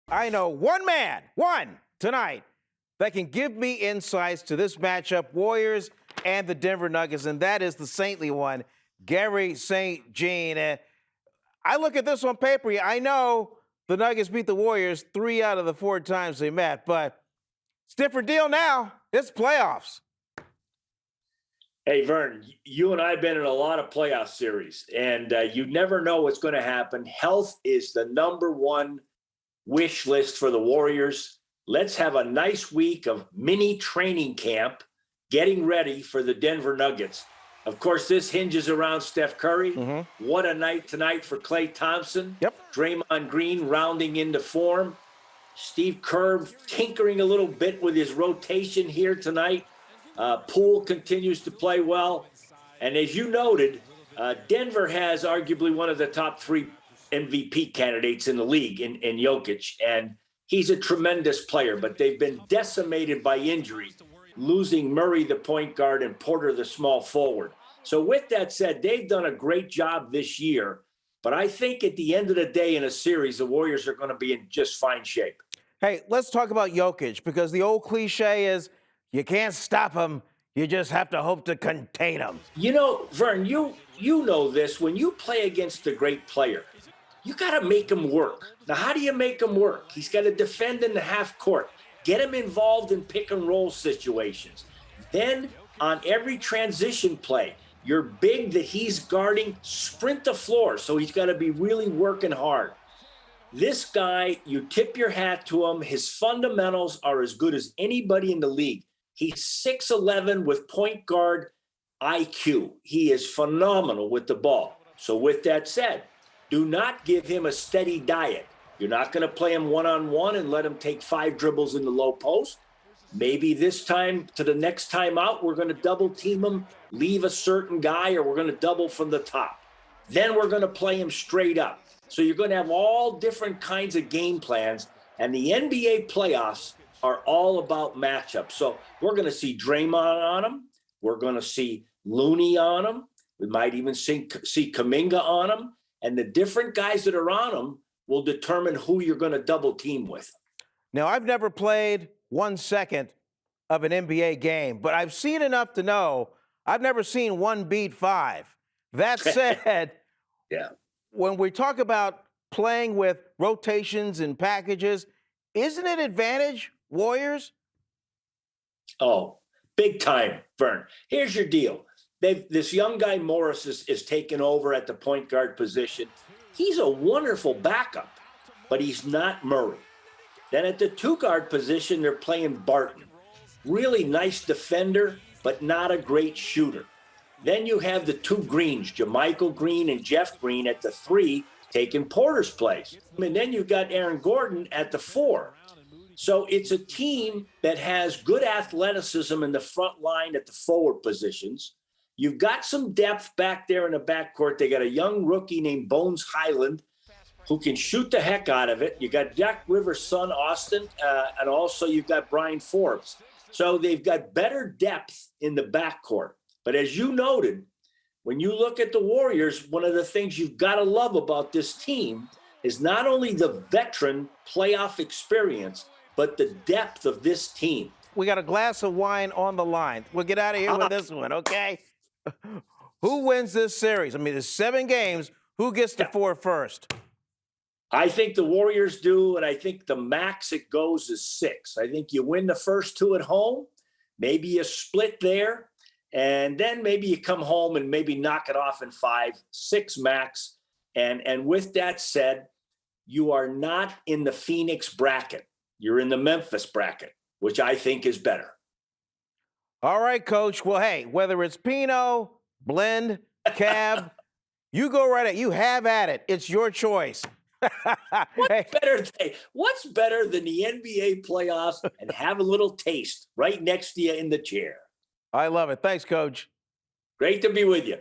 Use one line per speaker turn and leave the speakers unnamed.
I know one tonight, that can give me insights to this matchup, Warriors and the Denver Nuggets, and that is the saintly one, Garry St. Jean. And I look at this on paper. I know the Nuggets beat the Warriors 3 out of the 4 times they met, but it's a different deal now. It's playoffs.
Hey, Vern, you and I have been in a lot of playoff series, and you never know what's going to happen. Health is the #1 wish list for the Warriors. Let's have a nice week of mini training camp, getting ready for the Denver Nuggets. Of course, this hinges around Steph Curry. What a night tonight for Klay Thompson.
Yep.
Draymond Green rounding into form. Steve Kerr tinkering a little bit with his rotation here tonight. Poole continues to play well. And as you noted, Denver has arguably one of the top 3 MVP candidates in the league in Jokic. And he's a tremendous player, but they've been decimated by injury, losing Murray, the point guard, and Porter, the small forward. So with that said, they've done a great job this year. But I think at the end of the day in a series, the Warriors are going to be in just fine shape.
Hey, let's talk about Jokic, because the old cliche is you can't stop him. You just have to hope to contain him.
You know, Vern, you know this. When you play against a great player, you got to make him work. Now, how do you make him work? He's got to defend in the half court. Get him involved in pick and roll situations. Then on every transition play, your big that he's guarding, sprint the floor. So he's got to be really working hard. This guy, you tip your hat to him. His fundamentals are as good as anybody in the league. He's 6'11" with point guard IQ. He is phenomenal with the ball. So with that said, do not give him a steady diet. You're not going to play him one-on-one and let him take 5 dribbles in the low post. Maybe this time to the next time out, we're going to double team him, leave a certain guy, or we're going to double from the top. Then we're going to play him straight up. So you're going to have all different kinds of game plans. And the NBA playoffs are all about matchups. So we're going to see Draymond on him. We're going to see Looney on him. We might even see Kuminga on him. And the different guys that are on him will determine who you're going to double team with.
Now, I've never played 1 second of an NBA game, but I've seen enough to know I've never seen 1 beat 5. That said,
yeah,
when we talk about playing with rotations and packages, isn't it advantage Warriors?
Oh, big time, Vern. Here's your deal. This young guy, Morris, is taken over at the point guard position. He's a wonderful backup, but he's not Murray. Then at the 2-guard position, they're playing Barton. Really nice defender, but not a great shooter. Then you have the 2 Greens, Jermichael Green and Jeff Green at the 3, taking Porter's place. And then you've got Aaron Gordon at the 4. So it's a team that has good athleticism in the front line at the forward positions. You've got some depth back there in the backcourt. They got a young rookie named Bones Highland who can shoot the heck out of it. You got Jack Rivers' son, Austin, and also you've got Brian Forbes. So they've got better depth in the backcourt. But as you noted, when you look at the Warriors, one of the things you've got to love about this team is not only the veteran playoff experience, but the depth of this team.
We got a glass of wine on the line. We'll get out of here with this one, okay? Who wins this series? I mean, there's 7 games. Who gets the 4 first?
I think the Warriors do, and I think the max it goes is 6. I think you win the first 2 at home, maybe you split there, and then maybe you come home and maybe knock it off in 5, 6 max. And with that said, you are not in the Phoenix bracket. You're in the Memphis bracket, which I think is better.
All right, Coach. Well, hey, whether it's Pinot, blend, cab, you go right at it. You have at it. It's your choice.
What's better than the NBA playoffs and have a little taste right next to you in the chair?
I love it. Thanks, Coach.
Great to be with you.